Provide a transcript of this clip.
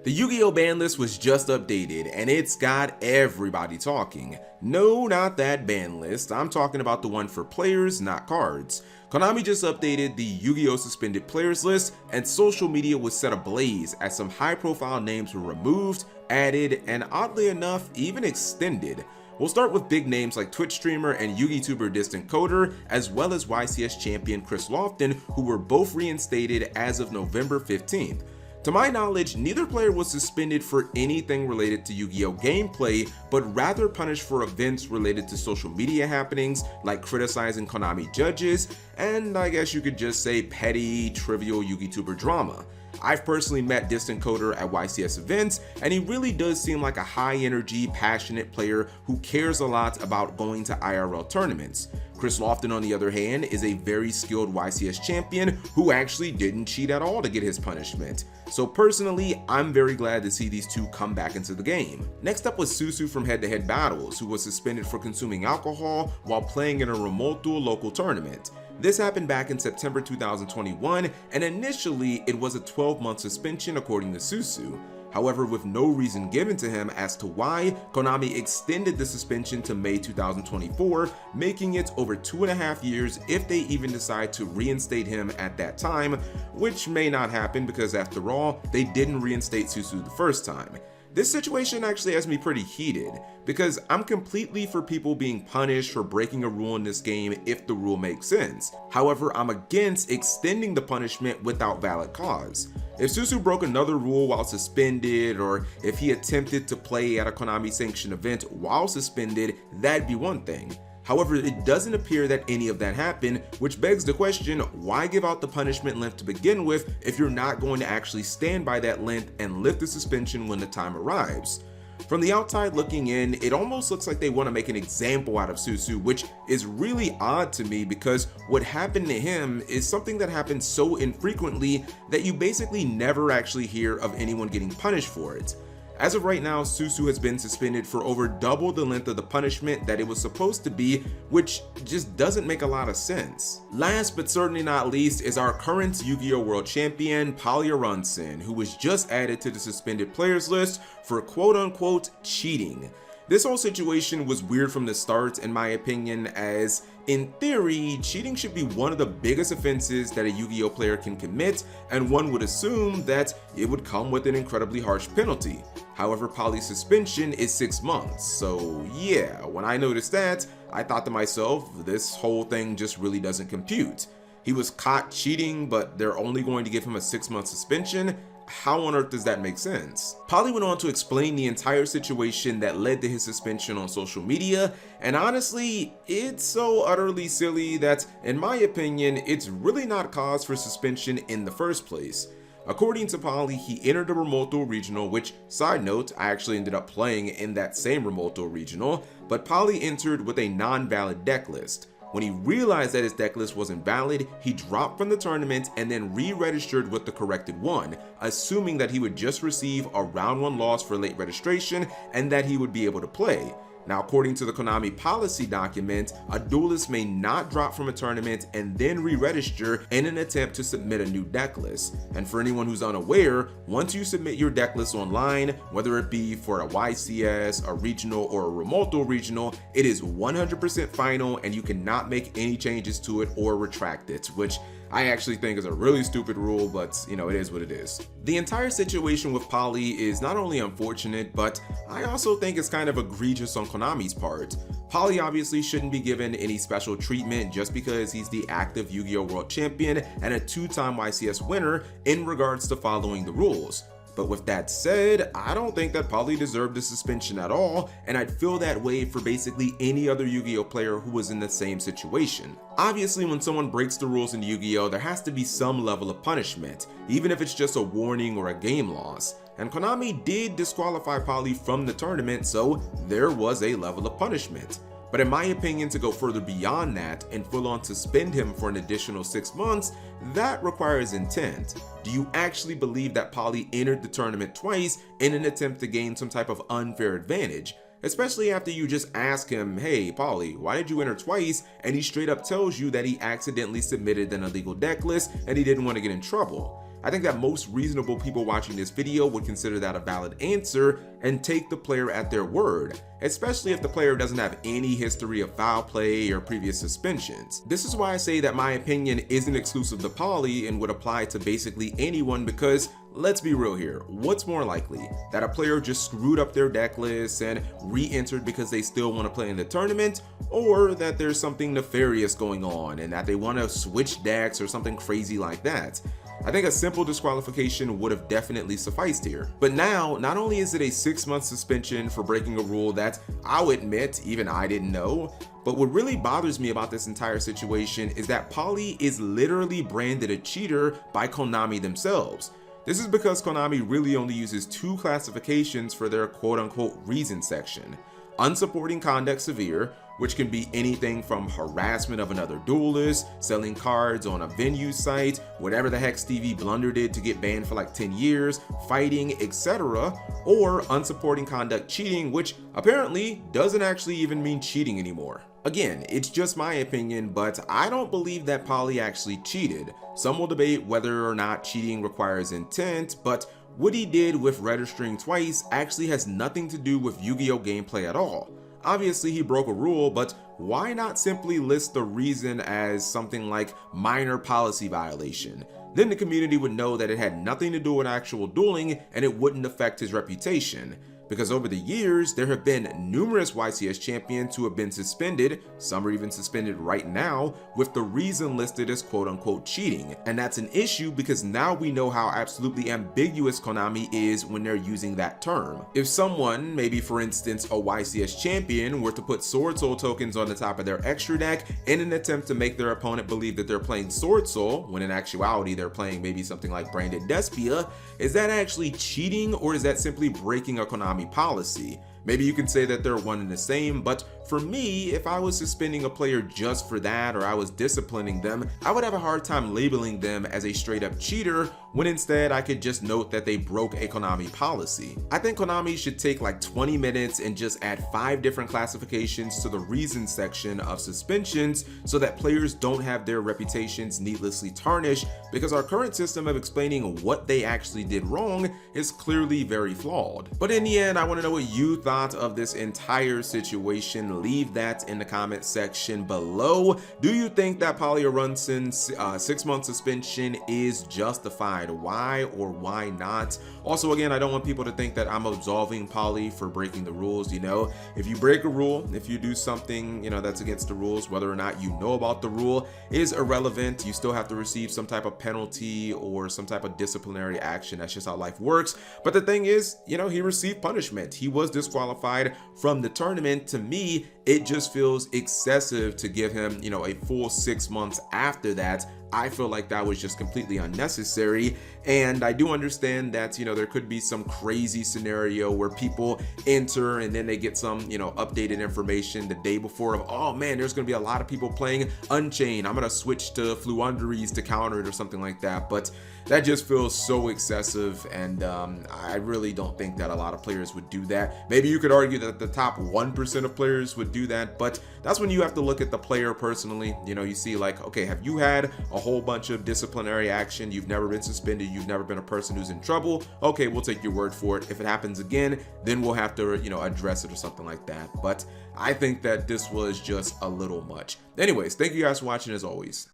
The Yu-Gi-Oh ban list was just updated and it's got everybody talking. No, not that ban list, I'm talking about the one for players, not cards. Konami just updated the Yu-Gi-Oh suspended players list and social media was set ablaze as some high profile names were removed, added, and oddly enough, even extended. We'll start with big names like Twitch streamer and YouTuber Distant Coder, as well as YCS champion Chris Lofton, who were both reinstated as of November 15th. To my knowledge, neither player was suspended for anything related to Yu-Gi-Oh gameplay, but rather punished for events related to social media happenings like criticizing Konami judges, and I guess you could just say petty, trivial YouTuber drama. I've personally met Distant Coder at YCS events, and he really does seem like a high energy, passionate player who cares a lot about going to IRL tournaments. Chris Lofton, on the other hand, is a very skilled YCS champion who actually didn't cheat at all to get his punishment. So personally, I'm very glad to see these two come back into the game. Next up was Suzu from Head to Head Battles, who was suspended for consuming alcohol while playing in a remote Duel local tournament. This happened back in September 2021, and initially it was a 12-month suspension according to Suzu. However, with no reason given to him as to why, Konami extended the suspension to May 2024, making it over 2.5 years if they even decide to reinstate him at that time, which may not happen because after all, they didn't reinstate Suzu the first time. This situation actually has me pretty heated, because I'm completely for people being punished for breaking a rule in this game if the rule makes sense. However, I'm against extending the punishment without valid cause. If Suzu broke another rule while suspended, or if he attempted to play at a Konami sanctioned event while suspended, that'd be one thing. However, it doesn't appear that any of that happened, which begs the question, why give out the punishment length to begin with if you're not going to actually stand by that length and lift the suspension when the time arrives? From the outside looking in, it almost looks like they want to make an example out of Suzu, which is really odd to me because what happened to him is something that happens so infrequently that you basically never actually hear of anyone getting punished for it. As of right now, Suzu has been suspended for over double the length of the punishment that it was supposed to be, which just doesn't make a lot of sense. Last but certainly not least is our current Yu-Gi-Oh World Champion, Palya, who was just added to the suspended players list for quote-unquote cheating. This whole situation was weird from the start in my opinion, as in theory, cheating should be one of the biggest offenses that a Yu-Gi-Oh player can commit, and one would assume that it would come with an incredibly harsh penalty. However, Palya's suspension is 6 months, so yeah, when I noticed that, I thought to myself, this whole thing just really doesn't compute. He was caught cheating, but they're only going to give him a 6-month suspension? How on earth does that make sense? Palya went on to explain the entire situation that led to his suspension on social media, and honestly, it's so utterly silly that, in my opinion, it's really not cause for suspension in the first place. According to Palya, he entered a remote Duel regional, which, side note, I actually ended up playing in that same remote Duel regional, but Palya entered with a non-valid deck list. When he realized that his deck list wasn't valid, he dropped from the tournament and then re-registered with the corrected one, assuming that he would just receive a round 1 loss for late registration and that he would be able to play. Now, according to the Konami policy document, a duelist may not drop from a tournament and then re-register in an attempt to submit a new deck list. And for anyone who's unaware, once you submit your deck list online, whether it be for a YCS, a regional, or a remote Duel regional, it is 100% final and you cannot make any changes to it or retract it, which I actually think is a really stupid rule, but you know, it is what it is. The entire situation with Palya is not only unfortunate, but I also think it's kind of egregious on Konami's part. Palya obviously shouldn't be given any special treatment just because he's the active Yu-Gi-Oh World Champion and a 2-time YCS winner in regards to following the rules. But with that said, I don't think that Palya deserved a suspension at all, and I'd feel that way for basically any other Yu-Gi-Oh player who was in the same situation. Obviously, when someone breaks the rules in Yu-Gi-Oh, there has to be some level of punishment, even if it's just a warning or a game loss. And Konami did disqualify Palya from the tournament, so there was a level of punishment. But in my opinion, to go further beyond that and full on suspend him for an additional 6 months, that requires intent. Do you actually believe that Palya entered the tournament twice in an attempt to gain some type of unfair advantage? Especially after you just ask him, hey Palya, why did you enter twice? And he straight up tells you that he accidentally submitted an illegal deck list and he didn't want to get in trouble. I think that most reasonable people watching this video would consider that a valid answer and take the player at their word, especially if the player doesn't have any history of foul play or previous suspensions. This is why I say that my opinion isn't exclusive to Poly and would apply to basically anyone, because let's be real here, what's more likely? That a player just screwed up their deck list and re-entered because they still want to play in the tournament, or that there's something nefarious going on and that they want to switch decks or something crazy like that? I think a simple disqualification would have definitely sufficed here. But now, not only is it a 6-month suspension for breaking a rule that I'll admit even I didn't know, but what really bothers me about this entire situation is that Poly is literally branded a cheater by Konami themselves. This is because Konami really only uses 2 classifications for their quote-unquote reason section: unsupporting conduct severe, which can be anything from harassment of another duelist, selling cards on a venue site, whatever the heck Stevie Blunder did to get banned for like 10 years, fighting, etc., or unsupporting conduct cheating, which apparently doesn't actually even mean cheating anymore. Again, it's just my opinion, but I don't believe that Poly actually cheated. Some will debate whether or not cheating requires intent, but what he did with registering twice actually has nothing to do with Yu-Gi-Oh gameplay at all. Obviously he broke a rule, but why not simply list the reason as something like minor policy violation? Then the community would know that it had nothing to do with actual dueling and it wouldn't affect his reputation. Because over the years, there have been numerous YCS champions who have been suspended, some are even suspended right now, with the reason listed as quote-unquote cheating. And that's an issue because now we know how absolutely ambiguous Konami is when they're using that term. If someone, maybe for instance a YCS champion, were to put Sword Soul tokens on the top of their extra deck in an attempt to make their opponent believe that they're playing Sword Soul, when in actuality they're playing maybe something like Branded Despia, is that actually cheating, or is that simply breaking a Konami policy? Maybe you can say that they're one and the same, but for me, if I was suspending a player just for that, or I was disciplining them, I would have a hard time labeling them as a straight up cheater, when instead I could just note that they broke a Konami policy. I think Konami should take like 20 minutes and just add 5 different classifications to the reason section of suspensions so that players don't have their reputations needlessly tarnished, because our current system of explaining what they actually did wrong is clearly very flawed. But in the end, I want to know what you thought of this entire situation. Leave that in the comment section below. Do you think that Poly Arunson's 6-month suspension is justified? Why or why not? Also, again, I don't want people to think that I'm absolving Poly for breaking the rules. You know, if you break a rule, if you do something, you know, that's against the rules, whether or not you know about the rule is irrelevant. You still have to receive some type of penalty or some type of disciplinary action. That's just how life works. But the thing is, you know, he received punishment. He was disqualified from the tournament. To me, it just feels excessive to give him, you know, a full 6 months after that. I feel like that was just completely unnecessary. And I do understand that, you know, there could be some crazy scenario where people enter and then they get some, you know, updated information the day before of, oh man, there's gonna be a lot of people playing Unchained, I'm gonna switch to Fluunderies to counter it or something like that. But that just feels so excessive, and I really don't think that a lot of players would do that. Maybe you could argue that the top 1% of players would do that, but that's when you have to look at the player personally. You know, you see like, okay, have you had a whole bunch of disciplinary action? You've never been suspended, you've never been a person who's in trouble. Okay, we'll take your word for it. If it happens again, then we'll have to, you know, address it or something like that. But I think that this was just a little much. Anyways, thank you guys for watching as always.